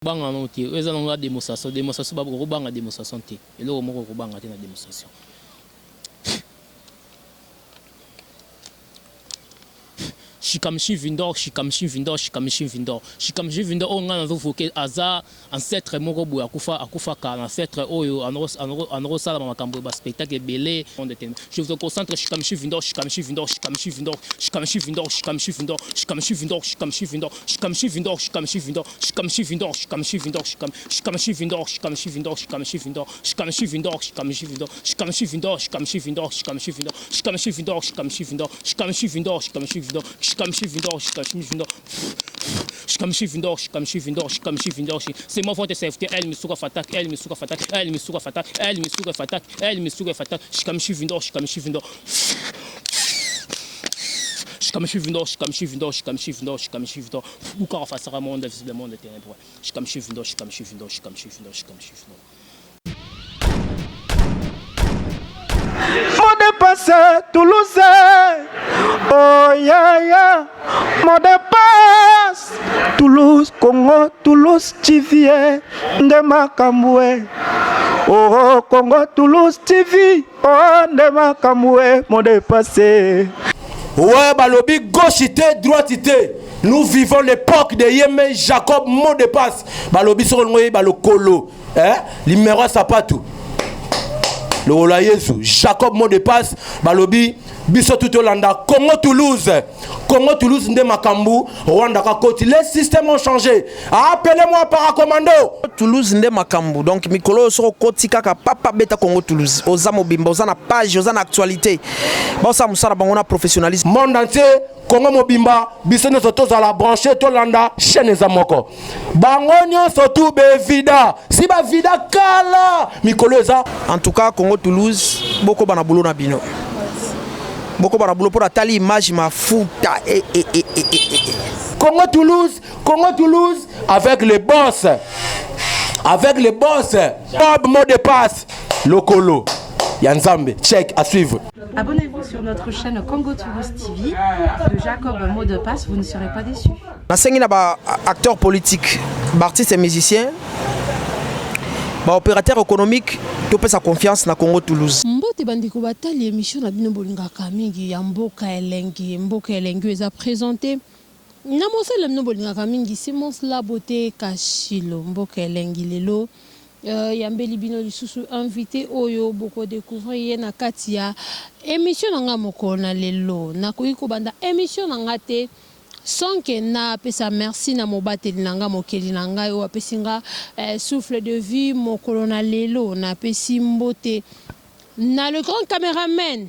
Banga non ti, eza nonga démonstration ba ko banga démonstration ti. Eloko moko ko banga ti na démonstration. Shikamshi Vindor, on a invoqué Aza, ancêtre moko boya akufa ka ancêtre oyo anro sala makambo ba spectacle belé on de je vous concentre Shikamshi Vindor, c'est moi fonte safety elle me suka fatak Bouka fassara monde visiblement de ténèbres Mot de passe Toulouse, oh ya ya, mot de passe Toulouse, Congo, Toulouse, TV, Ndemakamboué, oh Congo, Toulouse, TV, oh Ndemakamboué, mot de passe. Ouais, balobi gauchité, droitité. Nous vivons l'époque de Yémen Jacob, mot de passe. Balobi sur le balokolo, hein, numéro sapatou. Le Ola Yesu, Jacob mot de passe, balobi, biso tout Hollanda, Congo Toulouse, Ndemakambu, Rwanda Kakoti. Les systèmes ont changé. Appelez-moi paracommando. Toulouse Ndemakambu, donc Mikolo soro koti kaka papa beta Congo Toulouse. Ozamo bimba, ozana page, ozana actualité. Bon ça musara bangona professionnalisme. Monde entier, Congo Mobimba, biso ne soto za la branché Tolanda, chaîne zamoko. Bangonio soto be vida, si ba vida kala, Mikolo eza. En tout cas Congo Toulouse, beaucoup bana boulot na bino. Beaucoup bana boulot pour la tali image ma fouta Congo Toulouse avec les boss. Bob mot de passe, Lokolo. Yanzambe, check à suivre. Abonnez-vous sur notre chaîne Congo Toulouse TV. De Jacob mot de passe, vous ne serez pas déçus. Nasengi na ba acteur politique, artiste et musicien. Ba opérateur économique, to pesa confiance na Congo Toulouse. Mbote bandiko batali émission na bino bolingaka mingi ya mboka elengi eza présenté. Na mosala bino bolingaka mingi c'est la beauté kashilo mboka elengi lelo. Yambeli bino lisusu invité oyo boko découvrir na katia émission nanga moko na lelo na koyiko banda émission nanga te sans que na pesa merci na mobateli nanga mokeli nanga yo apesinga souffle de vie mokolo na lelo na pesi mbote na le grand caméraman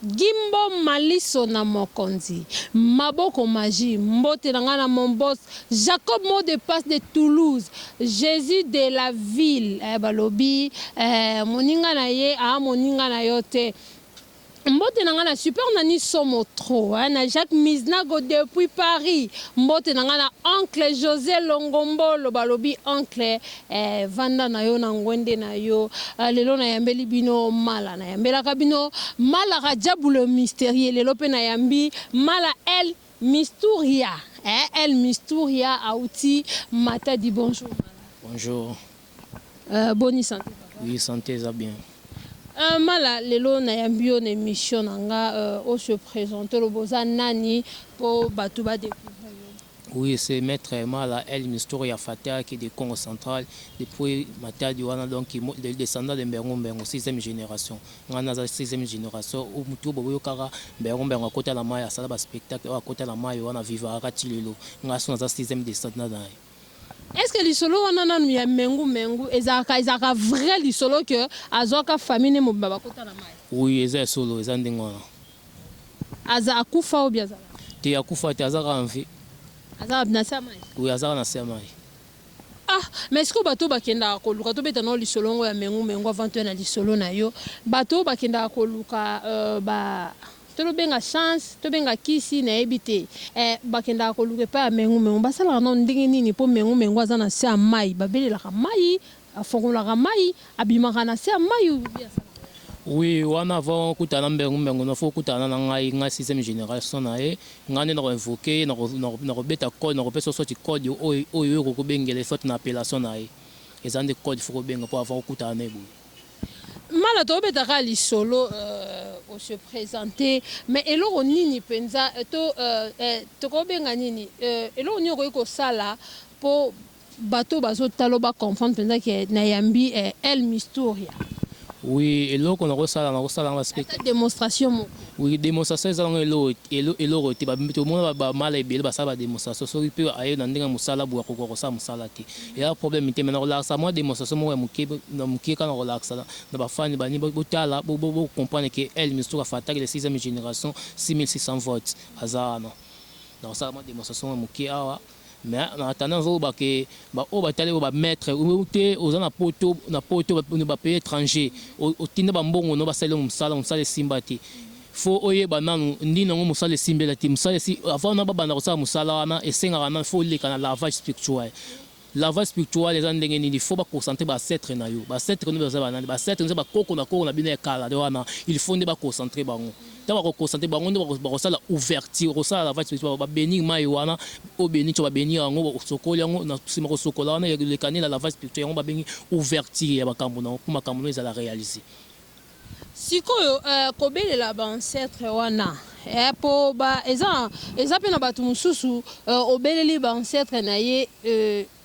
Gimbo Maliso na mokonzi Maboko Magie mbote nanga na mon boss Jacob mot de passe de Toulouse Jésus de la ville balobi moninga na ye moninga na yote mbote nanga na super nani somo trop na Jacques Miznago depuis Paris mbote nanga na oncle José Longombolo balobi oncle vanda na yo na ngwende na yo lelo na yambeli bino mala na yambela kabino mala rajabu le mystérieux lelo pe na yambi mala El Mystouria El Mystouria auti mata di bonjour Bonjour. Bonne santé. Oui, santé ça bien. Mala lelo na yambio na émission nanga on se présente le boza nani pour batuba découvrir. Oui, c'est maître Mala El Mystouria Fata qui est de Congo central depuis Mata Diwana donc le descendant de Mbengo 6e génération. On a 6e génération où mutu bobo kara Mbengo à côté la maille à sala spectacle à côté la maille on a vivre à Tilelo. On a 6e descendant là. Est-ce que les solos on a ya mengu ezaka vrai les solos que azoka famille ne mobaba kota la mai. Oui, ezaka solo ezandingwana. Aza akufa ou bien azala. Te akufa te azaka en vie. Azala na samai. Oui, azaka na samai. Mais est-ce que bato bakenda koluka to beta no li solo ya mengu avant to na li solo na yo bato bakenda koluka ba to benga chance to benga kisi na ebité bakenda ko luke pa mengu basala na ndenge nini po mengu aza na se mai babelela ka mai afongola ka mai abimaka na se mai Oui, wana avant kutana mbengu na faut kutana na ngai 6e génération na e ngane na invoquer na beta code na pesa sorti code oyo ko bengele sorte na appellation na e ezande code faut benga pour avoir kutana ebu. Mala to betaka lisolo on se présenter mais eloko nini penza to ko benga nini eloko nini ko sala po bato bazo taloba comprendre penza que na yambi El Mistoria. Oui, eloko na kosala spectacle démonstration. Oui, démonstration ça elo ti ba tout monde ba mala ebele ba sala démonstration so pe ayo na ndinga musala bu ko ko sa musala ti. Et un problème te maintenant relaxa moi démonstration mo na muke kana relaxa na ba fan ba ni botala bo comprendre que El Mistoria Fata de 6e génération 6600 votes azana. Donc ça moi démonstration muke awa. Mais en attendant que on va aller au maître ou aux na poto ba pays étranger au tinde ba mbongo no ba sala musala simbati faut oye bananu ndina ngo musala simbela ti musala si avant na ba bana ko sa musala na esenga na faut le kana lavage spirituel. Lavage spirituel les andenge ni il faut ba concentrer ba setre na yo ba setre no ba setre no ba koko na bina kala de wana il faut ne ba concentrer bango ta ba concentrer bango ba sala ouverture ko sala lavage spirituel ba bénir mai wana o bénir to ba bénir ngo sokoli ngo na sima ko sokola wana le kanela lavage spirituel ba bénir ouverture ya ba kambo na pour makambo za la réaliser sikoyo kobelela ba ancêtre wana po ba eza pe na batu mususu obeleli ba ancêtre na ye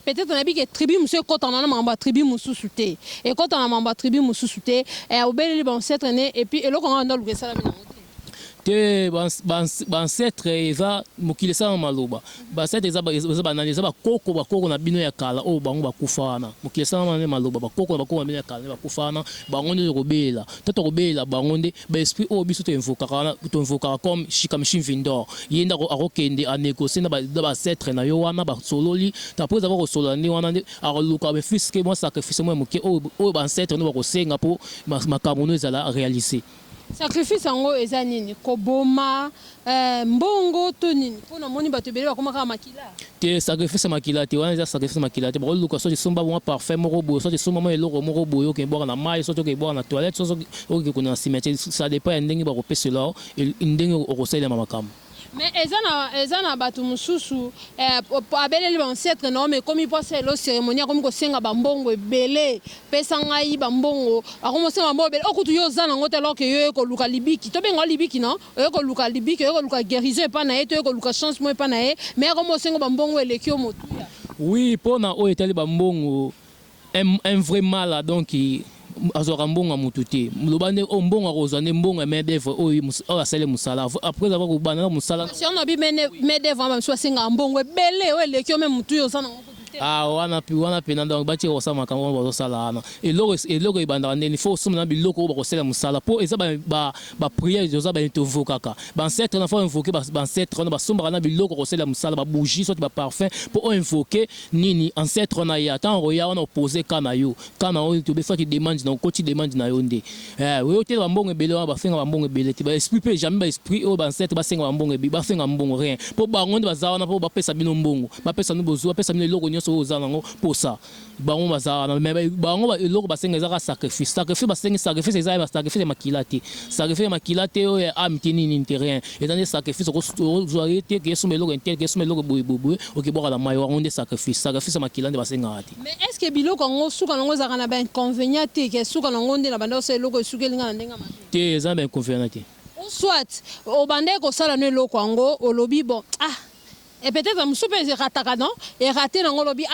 peut-être on a dit que tribu monsieur quand on a membre tribu mususu te et quand on a membre tribu mususu te obeleli ba ancêtre ne et puis eloko on a le ça la te ancêtre eza mokili sa maloba ba ancêtre eza banani eza ba koko na bino ya kala o bango bakufana mokili sa maloba ba koko na bino ya kala bakufana bango nde kobela toto kobela bango nde ba esprit o biso to invoka comme Shikamshin Vindor yenda akokende a négocier na ba ancêtre na yo wana ba sololi après avoir ko solani wana nde akoluka be fiske moi sacrifice moi moke o ba ancêtre no ba kosenga po makambo no ezala réaliser. Sacrifice yango eza nini koboma mbongo to nini pona moni bato ebele bakoma kaka makila te sacrifice makila te wana eza sacrifice makila te bakoluka so tisomba bongo parfum moko boye so tisomba mo eloko moko boye oke boka na mai so toke boka na toilette so oke kuna na cimetière ça dépend ya ndenge bakopesela ndenge okosalema makambo. Mais eza na bato mususu abeleli ba ancêtre no mais comme il c'est lo cérémonie comme ko senga ba mbongo ebele pesa ngai ba mbongo akomo senga mbongo ebele okutu yo za na ngote alors que yo ko luka libiki to benga libiki no yo ko luka libiki yo ko luka guérison pa na ye to yo ko luka chance mo pa na ye mais akomo senga ba mbongo eleki o motuya. Oui, pona o etali ba mbongo un vrai mal donc azora mbongo mututi lobande o mbongo kozane mbongo medevre o asale musala après avoir ko bana musala si on a bi medevre ba so singa mbongo ebele o eleki o même mutu yo sana wana pena donc bati ko sama kan bo sala ana eloko ibanda ndeni faut sumna biloko ko sala musala po eza ba prière joza ba invoquer ka ba ancêtre na faut invoquer ba ancêtre na ba sumba na biloko ko sala musala ba bougie soit ba parfum pour invoquer nini ancêtre na ya tant roya on opposé kana yo kana on to be fa ki demande na ko ti demande na yo nde we ote ba mbongo ebele ba finga ba mbongo ebele ti ba esprit pe jamais ba esprit o ba ancêtre ba singa ba mbongo ebele ba finga mbongo rien po ba ngonde ba zawana po ba pesa bino mbongo ba pesa no bozo ba pesa bino eloko so zanango posa bango bazana mais bango eloko basenga ezaka sacrifice sacrifice ezaka sacrifice makilate sacrifice makilate o amtini ni rien ezane sacrifice ko zoarete ke so meloko intel ke so meloko boye ok boka na mayo onde sacrifice makilande basenga ati. Mais est-ce que biloko ngo suka ngo zaka na ba inconvénient te ke suka ngo nde na banda so eloko sukelinga na ndenga ma te ezana ba inconvénient te soit o bande ko sala no eloko ngo olobi bon et peut-être musupe rataka non et raté na ngolobi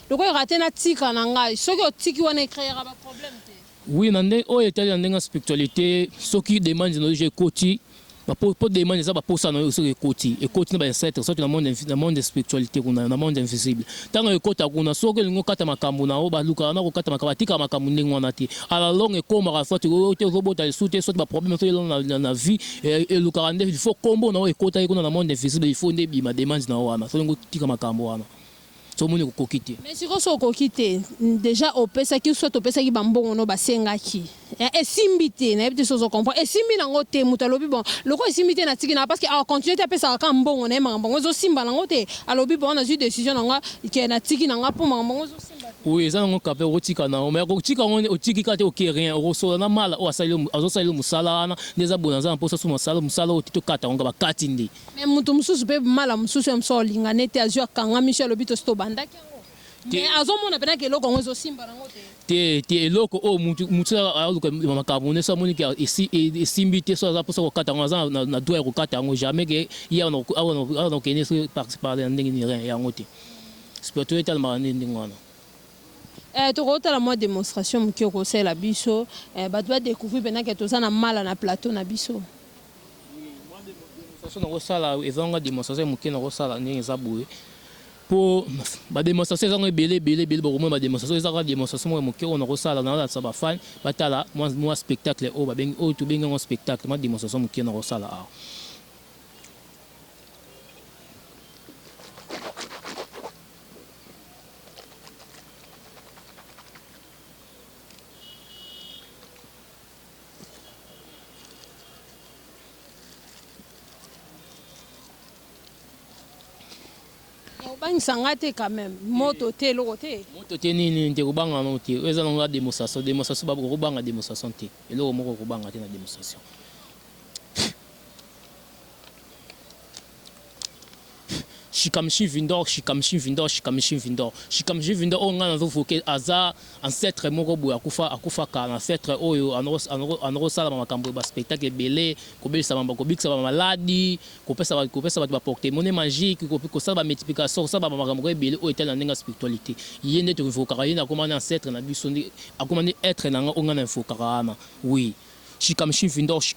le ko raté na tika na ngai soki o tiki wana créera ba problème te. Oui nande o etali ndenga spiritualité soki demande no je koti pour demander ça pour ça no soki koti et koti na ba ancêtre soki na monde spiritualité kuna na monde invisible tanga ekota kuna soki lingo kata makambo na o ba luka na ko kata makambo tika makambo ndenge wana ti ala longue koma ka foti o te robota soute soki ba problème soki na vie et luka ande il faut kombo na o ekota kuna na monde invisible il faut ndebi ma demande na wana so lingo tika makambo wana so moni ko kokite. Mais si ko so kokite déjà au pesa ki soit au pesa ki bambongo no basengaki et simbité na ebite so comprendre et simbi na ngote mutalobi bon loko simbité na tiki na parce que a continuer ta pesa ka mbongo na mbongo zo simba na ngote alobi bon na ju décision na nga ke na tiki na nga po mbongo zo simba. Oui, ça on capé otika na mais otika on otiki kate OK rien oso na mala o asali azosali musala na des abonnés za mposa su musala otito kata on ba katindi. Mais mutu mususu pe mala mususu mso lingane te azwa kanga Michel Obito sto bandaki yango. Mais azomona pena ke loko ngozo simba nango te. Te eloko o mutu aluka makambo ne so moni ke simbi te so za posa ko kata ngo na doa ko kata ngo jamais ke ya no kene so participer dans ndenge ni rien yango te. Spiritualité almani ndingwana. Tokota la moi démonstration moki okosala biso bato ba découvrir pena ke tozana mala na plateau na biso. Démonstration na kosala ezanga démonstration moki na kosala ndenge za boye. Pour ba démonstration ezanga belé bo mo ba démonstration ezanga démonstration mo moki on na kosala na sa ba fan batala moi spectacle o ba bengi o to bengi un spectacle ma démonstration moki na kosala. Sangate quand même moto te lokote moto te nini te kubanga no te eza na démonstration ba kubanga démonstration te eloko moko kubanga te na démonstration Shikamshi Vindor on a voké aza ancêtre moko boya akufa ka ancêtre oyo anro sala makambo ba spectacle belé ko belisa mamba ko bikisa ba maladi ko pesa ba porter monnaie magique ko sala ba multiplication sala ba makambo belé o etel na ndenga spiritualité yende to voka yena komana ancêtre na biso ndi akomani être na nga na voka na oui Shikamshi Vindor Je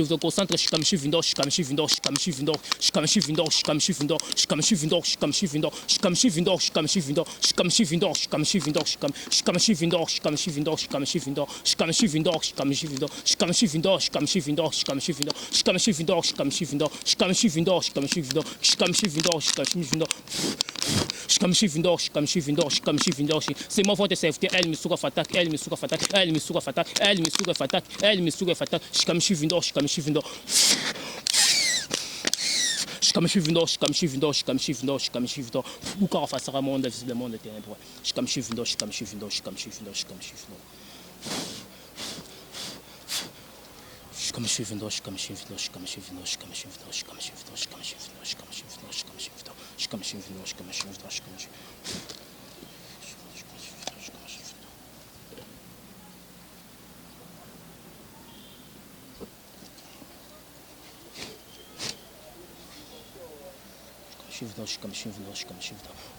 vous concentre c'est moi votre safety elle me suka fatak Shikamshi Vindor Ukara fasara monde visiblement de ténèbres Shikamshi Vindor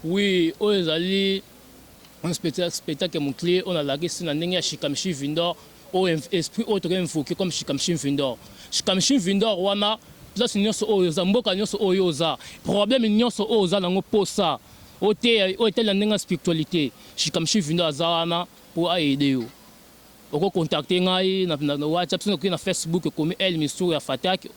Oui, Ozali, un spectacle mon clé, on a la question de Shikamshi Vindor, au esprit autre invoqué comme Shikamshi Vindor. Shikamshi Vindor, wana, place nyonso oyoza, mboka nyonso oyoza, problème nyonso oyoza nango posa, otel la ndenga spiritualité. Shikamshi Vindor azana pour aider yo. Oko contacter ngai na WhatsApp, na Facebook comme El Misou ya Fatak.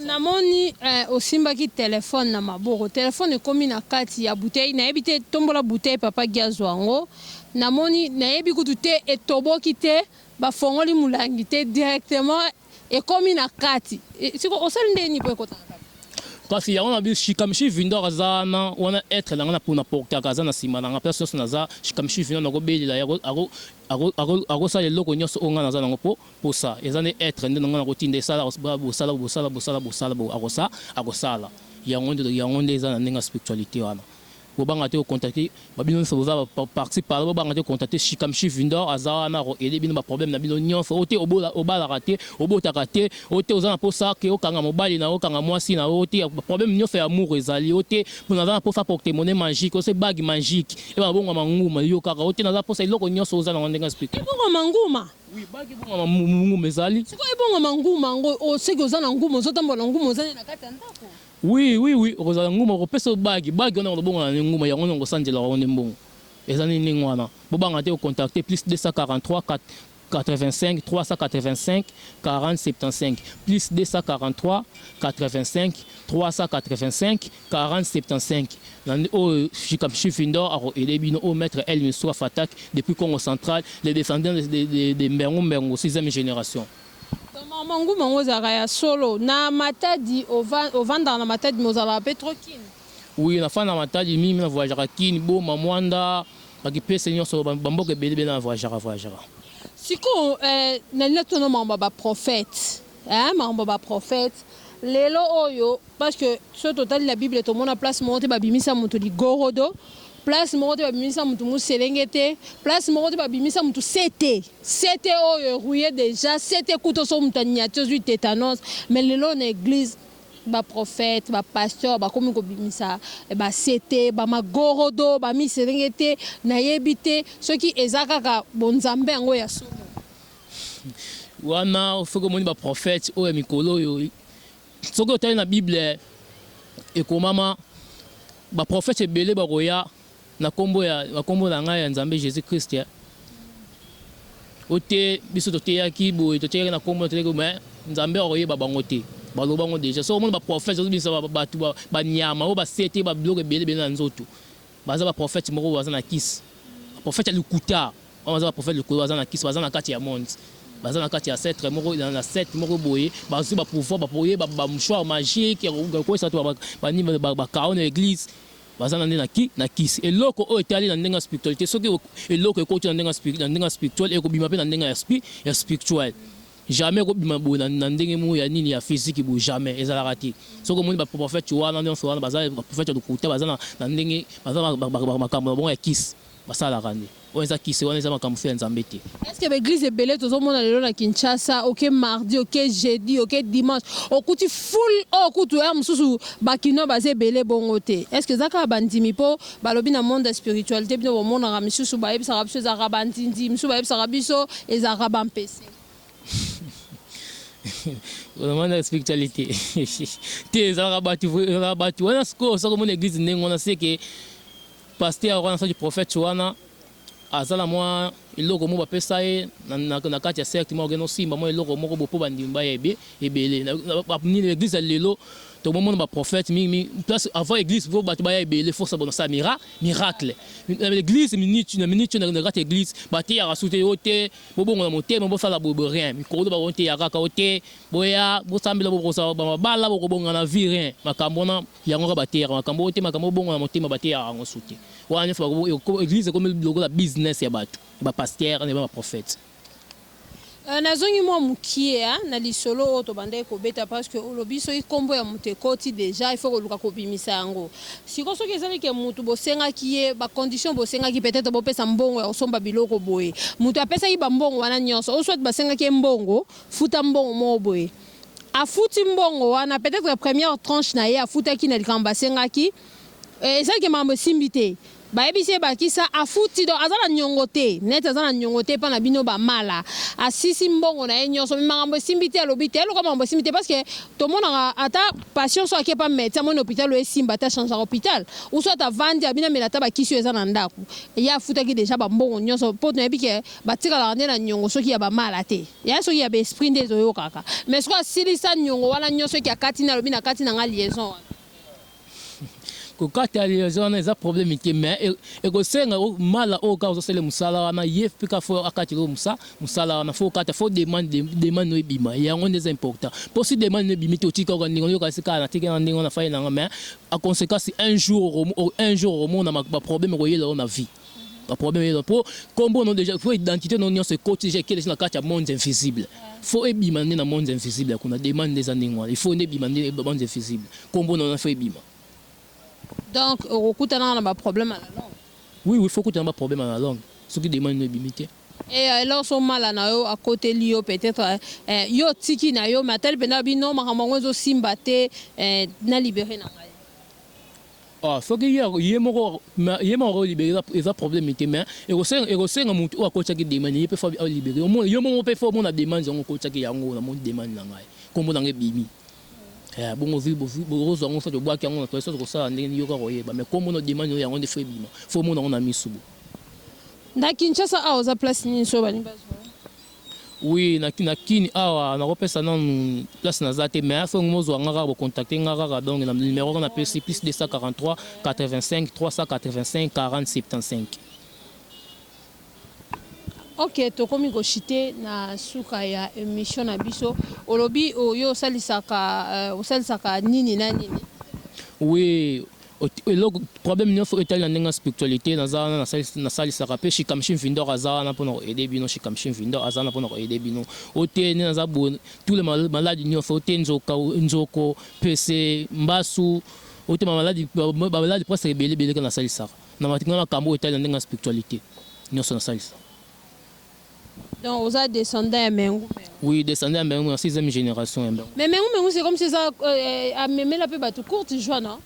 Namoni osimbaki téléphone na maboko téléphone ekomi na kati ya bouteille na yebite tombola bouteille papa giazo yango namoni na yebi kutu te etoboki te bafongoli mulangi te directement ekomi na kati siko osali ndeni po ekota kasi ya wana bi Shikamshi Vindor azana wana être na pona porter kazana sima na personne naza Shikamshi Vindor nako belela ago sala loko nyonso onga naza nango po ça ezane être ndenge ngana ko tinde sala agosala yango nde ezana ndenge spiritualité wana bobanga te contacter babino so boza participer bobanga te contacter Shikamshi Vindor azana ko aider bino ba problème na bino nyonso ote obala raté obotaka te ote ozana po ça ke okanga mobali na okanga mwasi na ote problème nyonso ya amour ezali ote po naza po fa porter monnaie magique ose bague magique e ba bonga manguma yo kaka ote naza po ça iloko nyonso ozana ndenge spiritualité bonga manguma Oui, bagi bonga nguma ezali. Siko ebonga nguma ngo o seki ozana nguma ozotambola nguma ozana na kati ya ndako. Oui, ozala nguma opesa bagi on a bonga na nguma yango ngo sanjela on mbongo. Ezali ningi wana. Bobanga te o contacter plus 243 85 385 40 75 plus 243 85 385 40 75 Chifindo et les bino au maître El Missoua Fatak depuis Congo central, les descendants de Mbengo 6e génération. Mangu mango zara solo na matadi au vanda na matadi mozala petrokin. Oui, na fa na matadi mimi na voyagera kini bo mamwanda bakipe seigneur so bamboke belebe na voyagera. Siko na leto mamba ba prophète, mamba ba prophète. Lelo oyo parce que ce total la Bible tout le monde a place monte ba bimisa mutu di gorodo, place monte ba bimisa mutu muselengete, place monte ba bimisa mutu sete oyo rouillé déjà, sete couteau so mutaniatos du tétanos, mais lelo na église ba prophète, ba pasteur, ba komi ko bimisa, ba sete, ba magorodo, ba miselengete na yebite, ceux qui ezakaka bonzambe ngo ya somo. Wana faut que moni ba prophète oyo mikolo yo. Ce que tu as dans la Bible, et comme maman, le prophète est belé baroya, na kombo na ngai nzambe Jésus Christ. Ote biso tote yaki bo tote na kombo tote ko mais nzambe oye babangote. Balobango déjà. So mon ba prophète biso ba nyama o ba sete ba bloque belé na nzoto. Baza ba prophète moko baza na kiss. Prophète le kuta. On baza ba prophète le kuta baza na kiss, baza na kati ya monde. Baza na kati ya 7 moko dans la 7 moko boye bazo ba pouvoir ba poyer ba mouchoir magique ko ça to ba ni ba kaon église baza na kiss et loko o etali na ndenga spiritualité soki et loko ko na ndenga spirituel et ko bima pe na ndenga ya spirituel jamais ko bima bo na ndenge mo ya nini ya physique bo jamais ezala rati soko moni ba prophète tu wana ndio so wana baza ba prophète de kuta baza na ndenge baza ba kambo bon ya kiss basala randi. Est-ce que l'église est belle tout le monde à Kinshasa, OK mardi, OK jeudi, OK dimanche, au kuti full au kutu mususu bakino basé belé bongote. Est-ce que zaka bandimi po balobi na monde spiritualité bien au monde na misusu ba yebisa rabso za rabantindi, mususu ba yebisa rabiso et za rabampese. Le monde de spiritualité. Te za rabatu wana sko ça comme l'église ndengo na sait que pasteur wana ça du prophète wana azala moi iloko mo bapesa ye na kati ya cercle mo geno simba mo iloko moko bopo bandimba yebe ebele na ni l'église lelo to moment ba prophète mi place avant église vo batu ba ebele force bona ça miracle l'église minute na kati église bati ya rasute yote bobongo na motema bo sala bobo rien mi ko do ba wonte ya kaka ote boya bo sambela bo kosa ba bala bo bonga na vie rien makambo na yango ba terre makambo ote makambo bongo na motema bati ya ngo sute wana fa église comme logo la business ya batu ba pasteur ne ba prophète. Nazongi mo mukie na lisolo oto bande ko beta parce que olobiso ikombo ya mutekoti déjà il faut luka ko bimisa yango siko soki ezali ke mutu bosenga kiye ba condition bosenga ki peut-être bo pesa mbongo ya osomba biloko boye mutu apesa yi ba mbongo wana nyonso o soit basenga ki mbongo futa mbongo mo boye afuti mbongo wana peut-être première tranche na ye afuta ki na likamba senga ki ezali ke mambo simbite baebise bakisa afuti do azala nyongote net azala nyongote pa na bino ba mala asisi mbongo na enyoso makambo simbite alobite elo kama mambo simbite parce que to mona ata patient so akepa médecin mon hôpital o simba ta changer hôpital ou soit ta vendre abina melata bakisi eza na ndaku ya afuta ki déjà ba mbongo nyonso po na ebike batika la rande na nyongo soki ya ba mala te ya soki ya be esprit ndezo yo kaka mais soit silisa nyongo wana nyonso ki akati na lobina kati na nga liaison Quand tu as les problèmes, mais et que c'est mal au cas où c'est le musala, na yef pika fo akati lo musa, musala na fo kata fo demande no bima. Il y a un des importants. Pour si demande no bimite otika ko ndingo ka sika na tika ndingo na fa na mais à conséquence un jour au monde na problème ko yelo na vie. Le problème est pour combo non déjà faut identité non se coach j'ai quel est la carte monde invisible. Faut ebimande na monde invisible qu'on a demande des ndingo. Il faut ebimande monde invisible. Combo non faut ebima. Donc, au coup, tu as un problème à la langue. Oui, il faut que tu aies un problème à la langue. Ce qui demande de limiter. Et alors, son mal à côté de peut-être, yo tiki na yo, mais tel penabino, ma ramongo simbate, na libéré na. Ah, faut que y ait mon libéré, il y a problème, mais il y a un coach qui demande, il peut faire libérer. Il y a un peu de demande, il coach qui a un demande, comme on a bimi. Bon, on fait de bois qui ont fait ça, mais comme on a demandé, il y a un fait bima. Faut qu'on a mis sous. Na Kinshasa, ah, on a place ni so bani bazo. Oui, na kini awa na repesa na place na zate mais faut mozo ngara bo contacter ngara donc le numéro on appelle plus 243 85 385 40 75. Ok, tokomi ko chité na suka ya émission na biso olobi oyo salisaka nini na nini. Oui, le problème n'est pas étalé dans la spiritualité dans la salle sarape chez Kamshin Vindor azana pour aider bino chez Kamshin Vindor azana pour aider bino oté dans za bon tous les maladies n'y faut oté nzoko PC mbasu oté maladie presque belé dans la salle sara na matinga na kambo étalé dans la spiritualité n'y sont dans la salle. Donc vous êtes descendant à Mengu. Oui, descendant à Mengu en 6e génération. Mais Mengu c'est comme si ça a même la peu bateau courte joie non.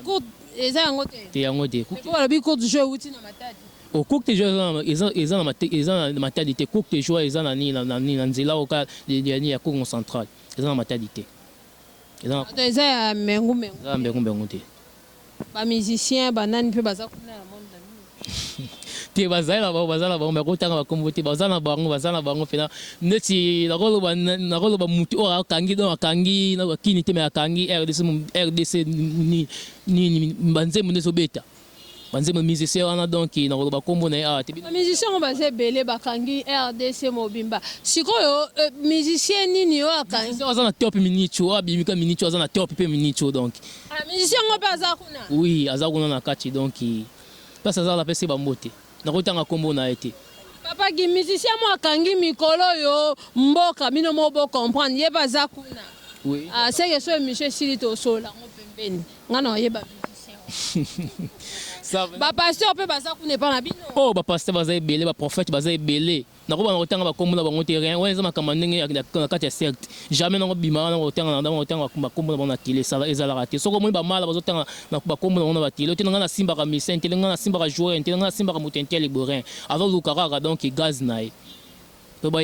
Courte eza yango te. Te yango te. Ko la bi courte joie uti na matadi. O courte joie na matadi courte joie eza na ni na nzela oka ya Congo central. Eza na matadi te. Eza ya Mengu. Eza Mengu te. Ba musicien banani pe baza kuna na monde d'amis. Te bazala ba makotanga bakombote bazana bango fena neti na koloba mutu o akangi do akangi na kini te me akangi RDC ni banze muneso beta banze musicien wana donc na koloba kombo na te musicien on baze belé bakangi RDC mobimba sikoyo musicien nini yo akangi azana top minicho abimika minicho azana top pe minicho donc musicien on pa azakuna oui azakuna na kati donc parce que azala pese bambote na kotanga kombo na été papa gi musicien mo akangi mikolo yo mboka mino mo bo comprendre ye baza kuna oui c'est que so monsieur silito sola ngo pembeni ngana ye ba musicien ça ba pasteur pe baza kuna pa na bino oh ba pasteur baza belé ba prophète baza belé na ko ba kotanga ba kombo na bango terrain weza makamba ndenge ya kati ya secte jamais na ko bima na kotanga ba kombo na télé ça ezala raté soko mo ba mala bazo tanga na ba kombo na ba télé te na simba ka mission te na simba ka joueur te na simba ka mutentel liborin avant lukara donc gaz nae to ba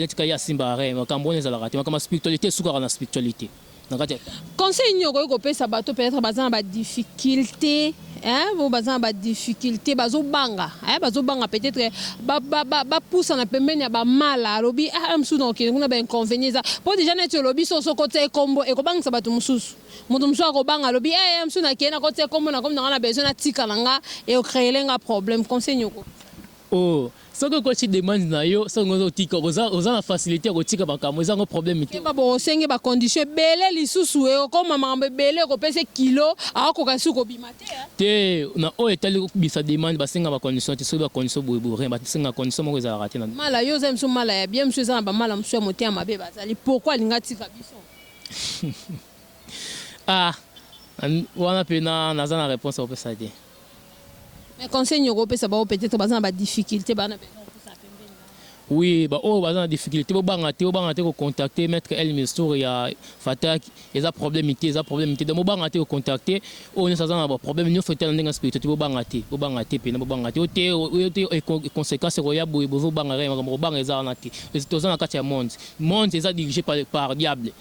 tika ya simba re makambo ezala raté makamba spiritualité suka na spiritualité na kati conseil nyoko ko pesa bato peut-être bazana ba difficulté vous bazana ba difficulté bazo banga peut-être ba pousse na pembeni ba mala lobi amsu donc kuna ba inconvénients pour déjà net lobi so côté combo e ko banga bato mususu mutu musu ko banga lobi amsu na kena côté combo na comme na besoin na tika nga et o créer nga problème conseil nyoko oh ce que quand tu demandes na yo ça ngozo tika oza na facilité ko tika makambo eza ngo problème te ba bo senge ba condition belé lisusu e ko mama belé ko pese kilo ako kasu ko bimate te na o etali ko bisa demande ba senga ba condition te so ba condition boye rien ba senga condition mo za raté na mala yo zem so mala ya bien monsieur za ba mala monsieur moté mabe bazali pourquoi linga tika biso wana pe na za na réponse au pesa te. Mais conseil nyoko pesa ba peut-être bazana ba difficulté bana besoin pour ça pembeni. Oui, ba o bazana difficulté bo banga te ko contacter maître El Mistour ya Fatak, eza problème te de mo banga te ko contacter o ne sazana ba problème ni faut tellement ndenga spiritualité bo banga te pe na bo banga te o te conséquence ko ya bo banga re mo banga eza na te. Les tozana kati ya monde eza dirigé par diable.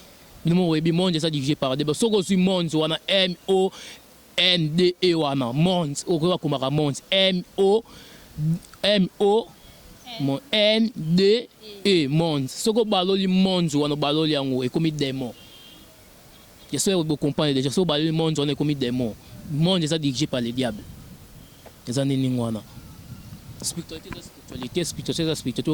Nous webi monde eza dirigé par diable. Soko su monde wana MONDE wana Mons okoka kumaka Mons MONDE Mons soko baloli Mons wana baloli yango ekomi démon. J'espère que vous comprenez déjà soko baloli Mons wana ekomi démon. Mons est dirigé par les diables. Les années wana. Spiritualité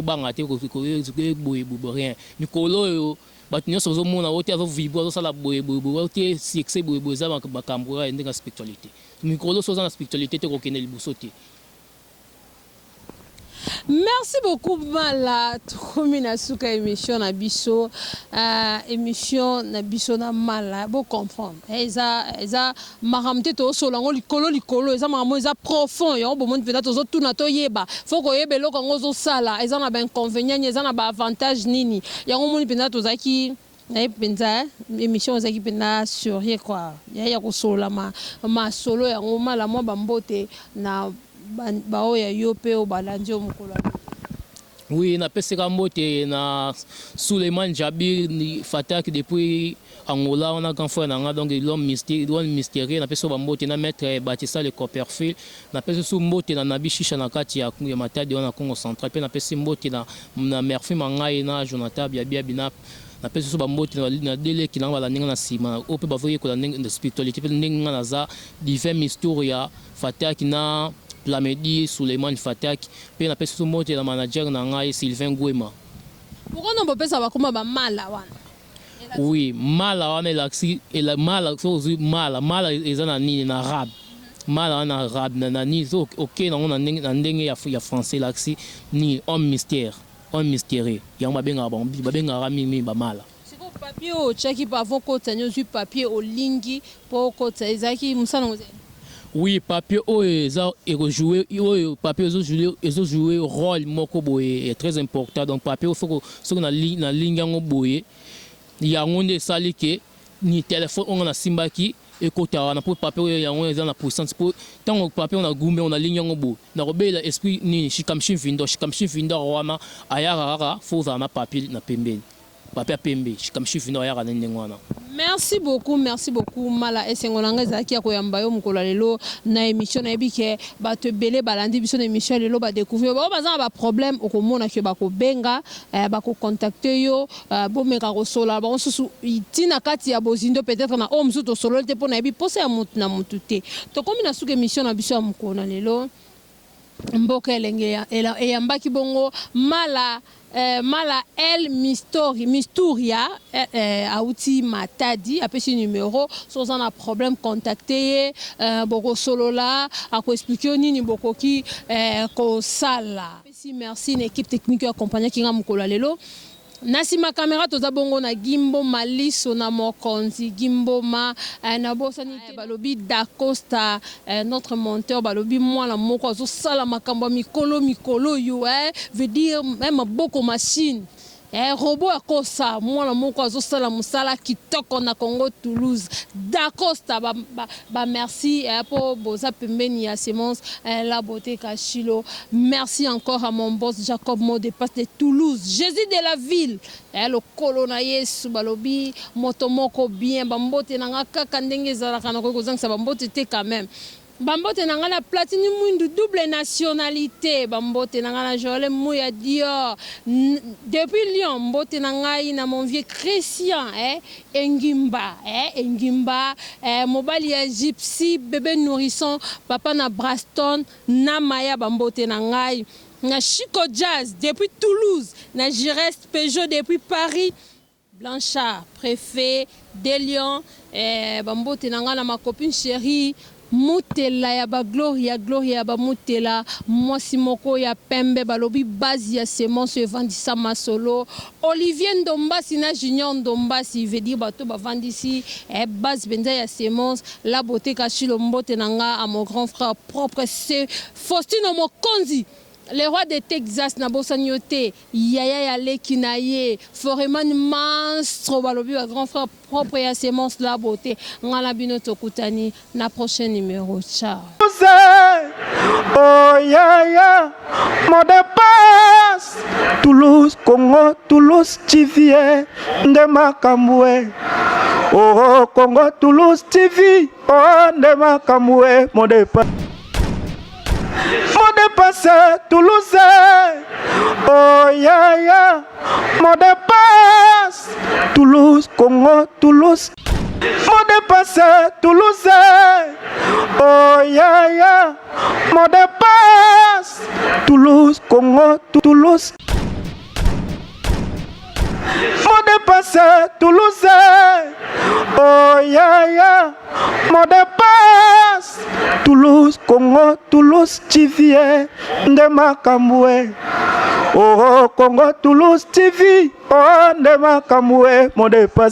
bangate ko boye rien. Mikolo yo batu nyonso ozomona ote azovibre azosala boye ote succès boye eza makambo ya ndenge ya spiritualité mikolo so oza na spiritualité te kokende liboso te. Merci beaucoup Mala tokomi na suka émission na biso na Mala bo comprendre eza makamte to solango likolo eza makambo eza profond yo bo monde peut-être ozotuna to yeba faut ko yeba eloko ngo zo sala eza na ba inconvénients eza na ba avantage nini yango moni peut-être ozaki naye penza émission ozaki pena sérieux quoi ya kosolola ma solo yango mala mwa bambote na baoya yo mpe oyo balandi yo mokolo. Oui, napeseka mbote na Suleiman Jabir Fatak depuis Angola, on a grand frère nanga donc l'homme mystérieux, na peso mbote na maître Batista le Copperfield, na peso mbote na Nabi Shisha na kati ya matadi na Congo central, pe na peso mbote na Merfi Mangai na Jonathan Biabia Binap. Na peso mbote na dele ki na bala ninga na sima, o pe bavoye ko na de spiritualité pe ninga na za divin mysteria Fatak na Plamedi Suleiman Fatak pe na peso mbote na manager na ngai Sylvain Guema. Pourquoi non pesa ba kuma ba mala wana? Oui, mala wana elaksi ela mala so mala ezana nini na arabe. Mala wana arabe na ni zo OK na ndenge ya français laksi ni homme mystère, homme mystérieux. Yango babenga rami ba mala. Siko papier o cheki pa voko tanyo zu papier o lingi po ko tsezaki musana ngoze. Oui, papier ça jouer papier jouer rôle moko boye est très important donc papier faut que ce na ligne yango boye yango nde sali ke ni téléphone on na simbaki et kota wana pour papier yango eza na puissance pour tant papier on a gumbe on a ligne yango bo na robela esprit ni shikamshi vindo wana ayara faut na papier na pembeni papier pembe shikamshi vindo ayara na ndengwana. Merci beaucoup mala esengolanga ezaki ya koyamba yo mokolo lelo na émission na ebike bato belé balandi biso na émission lelo ba découvrir ba bazana ba problème okomona ke bako benga bako contacter yo bomeka kosola ba susu itina kati ya bozindo peut-être na homme suto solo te pona ebi posa ya mutu na mutu te to komi na suka émission na biso ya mokolo lelo mboka elenge eyambaki bongo mala El Misturia auti matadi apesi numéro sans un problème contacter boko solola à ko expliquer nini boko ki ko sala. Merci une équipe technique accompagnée qui nga mukolo lelo. Nasima caméra toza bongo na Gimbo Maliso na Mokonzi Gimbo ma na bosanité balobi Dacosta notre monteur balobi moi la moko zo sala makambo mikolo yo veut dire même beaucoup machine robot akosa mwana moko azosala musala kitoko na Congo Toulouse Dacosta ba merci pour boza pembeni ya semence la beauté Kachilo. Merci encore à mon boss Jacob Mo de Passe de Toulouse, Jésus de la ville le colona Yesu balobi motomoko bien bambote nanga kaka ndenge ezalaka na kozangisa bambote te quand même. Bambote nanga na platine mwindu double nationalité bambote nanga na Joël Mouya Dior depuis Lyon mbote nanga na mon vieux Christian Engimba mobali ya Gypsy bébé nourrisson papa na Braston na Maya bambote nanga na Chico Jazz depuis Toulouse na Girest Peugeot depuis Paris Blanchard préfet de Lyon bambote nanga na ma copine chérie Mutela ya ba Gloria ba Mutela mwasi moko ya pembe balobi base ya semence evandisa masolo Olivier Ndombasi na Junior Ndombasi veut dire bato bavandisi base benza ya semence la beauté Kachilo mbote nanga à mon grand frère propre c'est Faustino Mokonzi le roi de Texas na bosanyote yaya ya lekinaye foreman monstre balobi wa grand frère propre ya semence la beauté ngala bino tokutani na prochain numéro ciao. Oh yaya mot de passe Toulouse Congo Toulouse TV nde makambwe oh Congo Toulouse TV oh nde makambwe mot de passe Toulouse, oh yaya, mot de passe, Toulouse, Congo, Toulouse, mot de passe, Toulouse, oh yaya, mot de passe, Toulouse, Congo, Toulouse, mot de passe, Toulouse, oh yaya, mot de passe, Toulouse, Congo, Toulouse, TV, nde makambwe, oh Congo, Toulouse, TV, oh nde makambwe, mot de passe.